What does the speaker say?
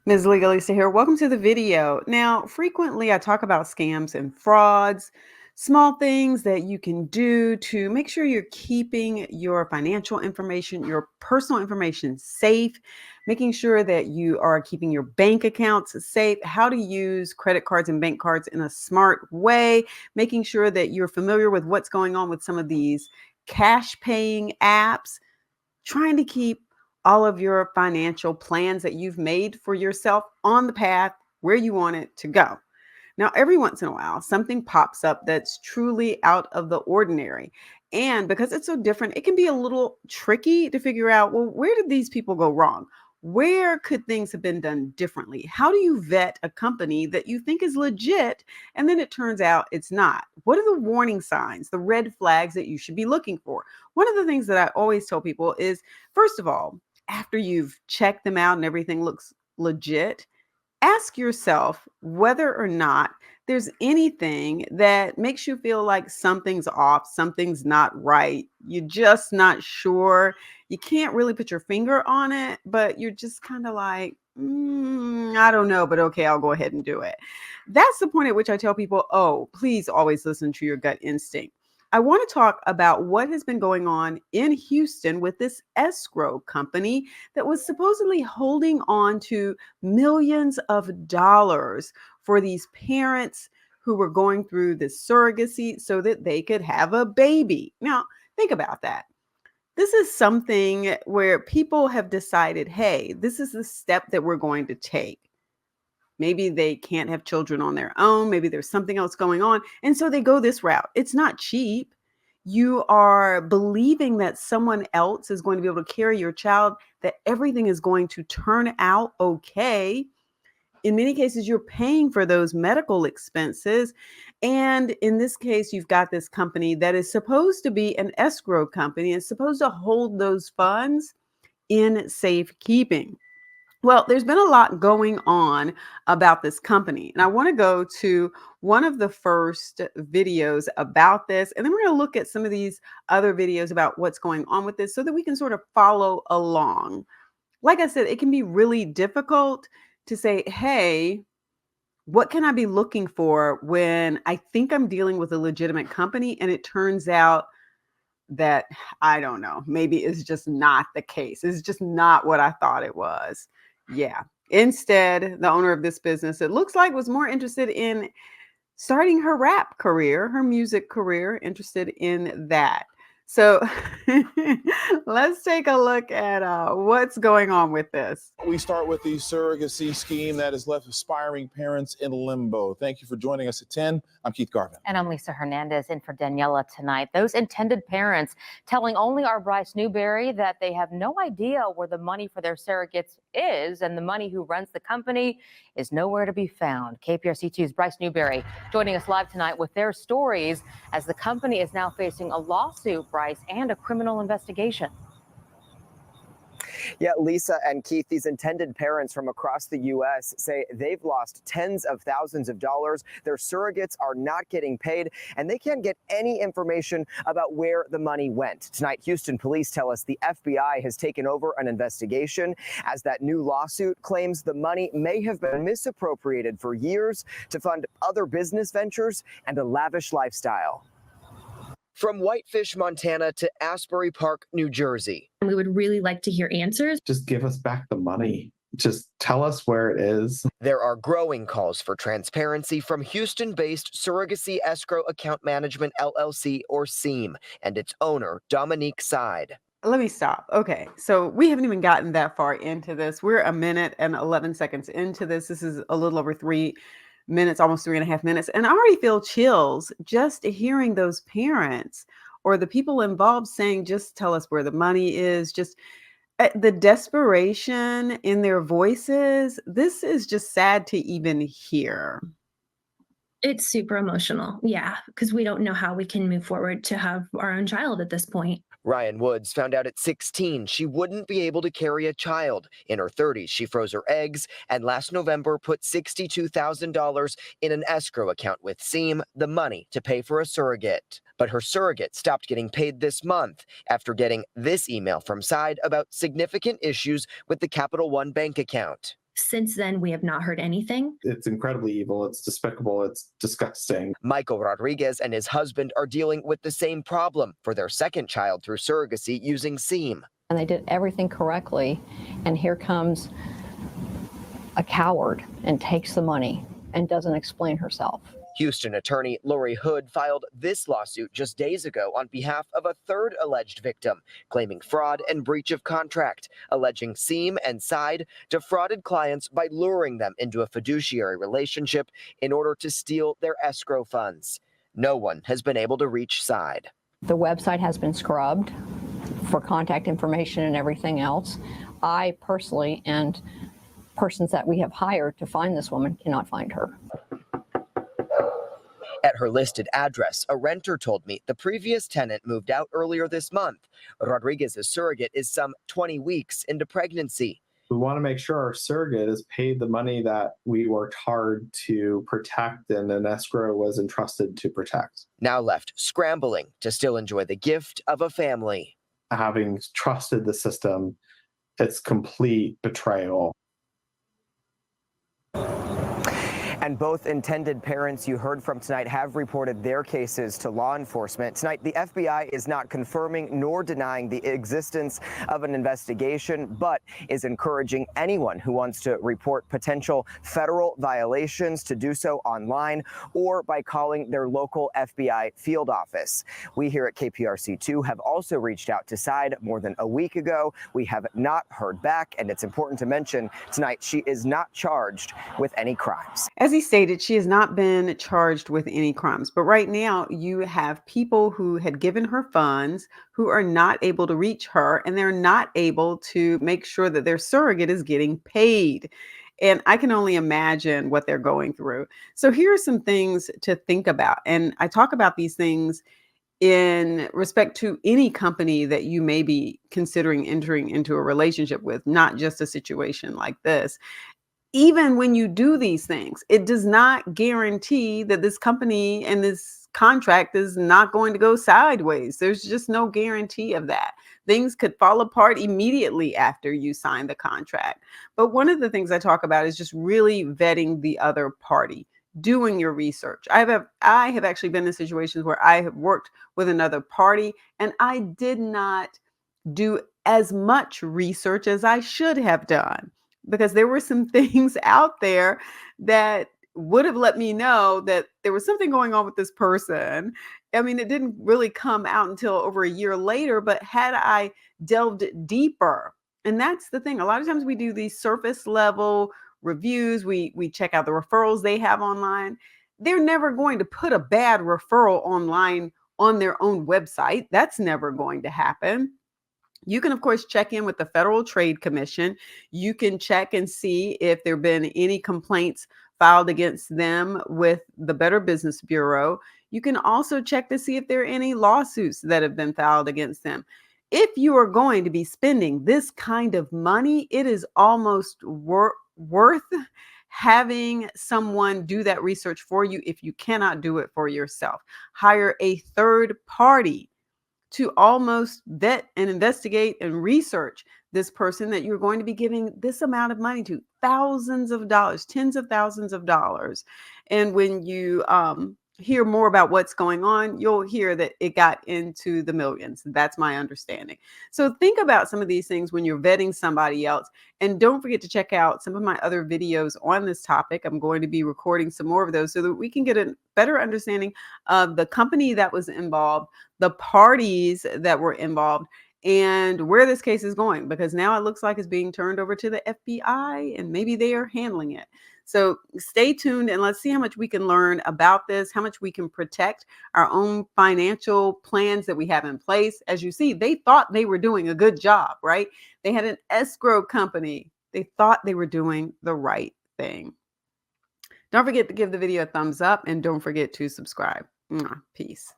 Ms. Legalista here. Welcome to the video. Now, frequently I talk about scams and frauds, small things that you can do to make sure you're keeping your financial information, your personal information safe, making sure that you are keeping your bank accounts safe, how to use credit cards and bank cards in a smart way, making sure that you're familiar with what's going on with some of these cash paying apps, trying to keep all of your financial plans that you've made for yourself on the path where you want it to go. Now, every once in a while, something pops up that's truly out of the ordinary. And because it's so different, it can be a little tricky to figure out, well, where did these people go wrong? Where could things have been done differently? How do you vet a company that you think is legit and then it turns out it's not? What are the warning signs, the red flags that you should be looking for? One of the things that I always tell people is, first of all, after you've checked them out and everything looks legit, ask yourself whether or not there's anything that makes you feel like something's off, something's not right. You're just not sure. You can't really put your finger on it, but you're just kind of like, I don't know, but okay, I'll go ahead and do it. That's the point at which I tell people, oh, please always listen to your gut instinct. I want to talk about what has been going on in Houston with this escrow company that was supposedly holding on to millions of dollars for these parents who were going through this surrogacy so that they could have a baby. Now, think about that. This is something where people have decided, hey, this is the step that we're going to take. Maybe they can't have children on their own. Maybe there's something else going on. And so they go this route. It's not cheap. You are believing that someone else is going to be able to carry your child, that everything is going to turn out okay. In many cases, you're paying for those medical expenses. And in this case, you've got this company that is supposed to be an escrow company and supposed to hold those funds in safekeeping. Well, there's been a lot going on about this company, and I want to go to one of the first videos about this, and then we're going to look at some of these other videos about what's going on with this so that we can sort of follow along. Like I said, it can be really difficult to say, hey, what can I be looking for when I think I'm dealing with a legitimate company and it turns out that, I don't know, maybe it's just not the case. It's just not what I thought it was. Yeah. Instead, the owner of this business, it looks like, was more interested in starting her rap career, her music career, interested in that. So let's take a look at what's going on with this. We start with the surrogacy scheme that has left aspiring parents in limbo. Thank you for joining us at 10. I'm Keith Garvin. And I'm Lisa Hernandez in for Daniela tonight. Those intended parents telling only our Bryce Newberry that they have no idea where the money for their surrogates is, and the money who runs the company is nowhere to be found. KPRC2's Bryce Newberry joining us live tonight with their stories as the company is now facing a lawsuit, Bryce, and a criminal investigation. Yeah, Lisa and Keith, these intended parents from across the U.S. say they've lost tens of thousands of dollars. Their surrogates are not getting paid, and they can't get any information about where the money went. Tonight, Houston police tell us the FBI has taken over an investigation as that new lawsuit claims the money may have been misappropriated for years to fund other business ventures and a lavish lifestyle. From Whitefish, Montana to Asbury Park, New Jersey. We would really like to hear answers. Just give us back the money. Just tell us where it is. There are growing calls for transparency from Houston-based Surrogacy Escrow Account Management LLC, or SEAM, and its owner, Dominique Side. Let me stop. Okay, so we haven't even gotten that far into this. We're a minute and 11 seconds into this. This is a little over 3 minutes, almost 3.5 minutes. And I already feel chills just hearing those parents or the people involved saying, just tell us where the money is. Just the desperation in their voices. This is just sad to even hear. It's super emotional. Yeah, because we don't know how we can move forward to have our own child at this point. Ryan Woods found out at 16 she wouldn't be able to carry a child. In her 30s, she froze her eggs and last November put $62,000 in an escrow account with SEAM, the money to pay for a surrogate. But her surrogate stopped getting paid this month after getting this email from Side about significant issues with the Capital One bank account. Since then, we have not heard anything. It's incredibly evil. It's despicable. It's disgusting. Michael Rodriguez and his husband are dealing with the same problem for their second child through surrogacy using SEAM. And they did everything correctly, and here comes a coward and takes the money and doesn't explain herself. Houston attorney Lori Hood filed this lawsuit just days ago on behalf of a third alleged victim, claiming fraud and breach of contract, alleging SEAM and Side defrauded clients by luring them into a fiduciary relationship in order to steal their escrow funds. No one has been able to reach Side. The website has been scrubbed for contact information and everything else. I personally and persons that we have hired to find this woman cannot find her. At her listed address, a renter told me the previous tenant moved out earlier this month. Rodriguez's surrogate is some 20 weeks into pregnancy. We want to make sure our surrogate is paid the money that we worked hard to protect and an escrow was entrusted to protect. Now left scrambling to still enjoy the gift of a family. Having trusted the system, it's complete betrayal. And both intended parents you heard from tonight have reported their cases to law enforcement. Tonight, the FBI is not confirming nor denying the existence of an investigation, but is encouraging anyone who wants to report potential federal violations to do so online or by calling their local FBI field office. We here at KPRC2 have also reached out to Side more than a week ago. We have not heard back, and it's important to mention tonight she is not charged with any crimes. As he stated, she has not been charged with any crimes. But right now, you have people who had given her funds who are not able to reach her, and they're not able to make sure that their surrogate is getting paid. And I can only imagine what they're going through. So here are some things to think about. And I talk about these things in respect to any company that you may be considering entering into a relationship with, not just a situation like this. Even when you do these things, it does not guarantee that this company and this contract is not going to go sideways. There's just no guarantee of that. Things could fall apart immediately after you sign the contract. But one of the things I talk about is just really vetting the other party, doing your research. I have actually been in situations where I have worked with another party and I did not do as much research as I should have done, because there were some things out there that would have let me know that there was something going on with this person. I mean, it didn't really come out until over a year later, but had I delved deeper, and that's the thing. A lot of times we do these surface level reviews. We check out the referrals they have online. They're never going to put a bad referral online on their own website. That's never going to happen. You can, of course, check in with the Federal Trade Commission. You can check and see if there have been any complaints filed against them with the Better Business Bureau. You can also check to see if there are any lawsuits that have been filed against them. If you are going to be spending this kind of money, it is almost worth having someone do that research for you if you cannot do it for yourself. Hire a third party to almost vet and investigate and research this person that you're going to be giving this amount of money to, thousands of dollars, tens of thousands of dollars. And when you hear more about what's going on, you'll hear that it got into the millions. That's my understanding. So think about some of these things when you're vetting somebody else. And don't forget to check out some of my other videos on this topic. I'm going to be recording some more of those so that we can get a better understanding of the company that was involved, the parties that were involved, and where this case is going, because now it looks like it's being turned over to the FBI and maybe they are handling it. So stay tuned and let's see how much we can learn about this, how much we can protect our own financial plans that we have in place. As you see, they thought they were doing a good job, right? They had an escrow company. They thought they were doing the right thing. Don't forget to give the video a thumbs up and don't forget to subscribe. Peace.